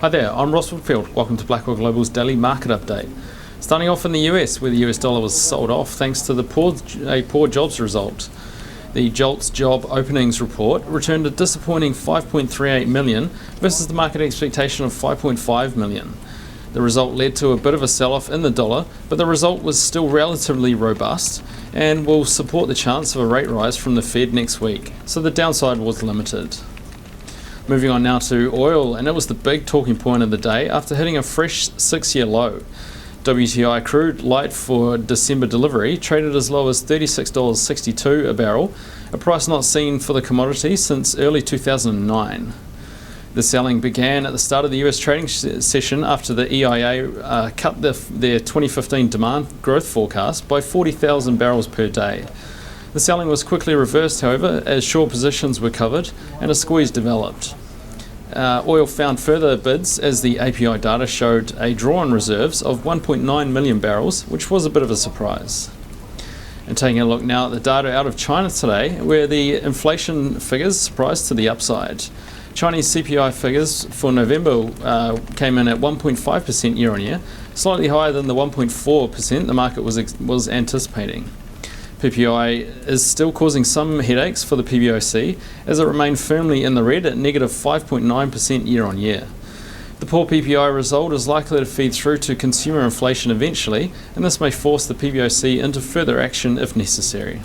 Hi there, I'm Ross Woodfield. Welcome to Blackwell Global's daily market update. Starting off in the US, where the US dollar was sold off thanks to a poor jobs result. The JOLTS job openings report returned a disappointing 5.38 million versus the market expectation of 5.5 million. The result led to a bit of a sell-off in the dollar, but the result was still relatively robust and will support the chance of a rate rise from the Fed next week, so the downside was limited. Moving on now to oil, and it was the big talking point of the day after hitting a fresh 6-year low. WTI crude light for December delivery traded as low as $36.62 a barrel, a price not seen for the commodity since early 2009. The selling began at the start of the US trading session after the EIA cut their 2015 demand growth forecast by 40,000 barrels per day. The selling was quickly reversed, however, as short positions were covered and a squeeze developed. Oil found further bids as the API data showed a draw on reserves of 1.9 million barrels, which was a bit of a surprise. And taking a look now at the data out of China today, where the inflation figures surprised to the upside. Chinese CPI figures for November came in at 1.5% year on year, slightly higher than the 1.4% the market was anticipating. PPI is still causing some headaches for the PBOC as it remained firmly in the red at negative 5.9% year on year. The poor PPI result is likely to feed through to consumer inflation eventually, and this may force the PBOC into further action if necessary.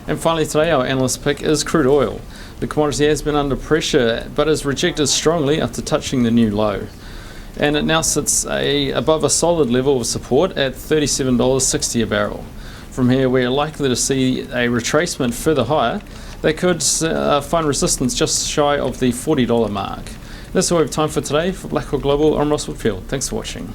And finally today, our analyst pick is crude oil. The commodity has been under pressure but is rejected strongly after touching the new low. And it now sits above a solid level of support at $37.60 a barrel. From here, we're likely to see a retracement further higher. They could find resistance just shy of the $40 mark. That's all we have time for today. For Blackwell Global, I'm Ross Woodfield. Thanks for watching.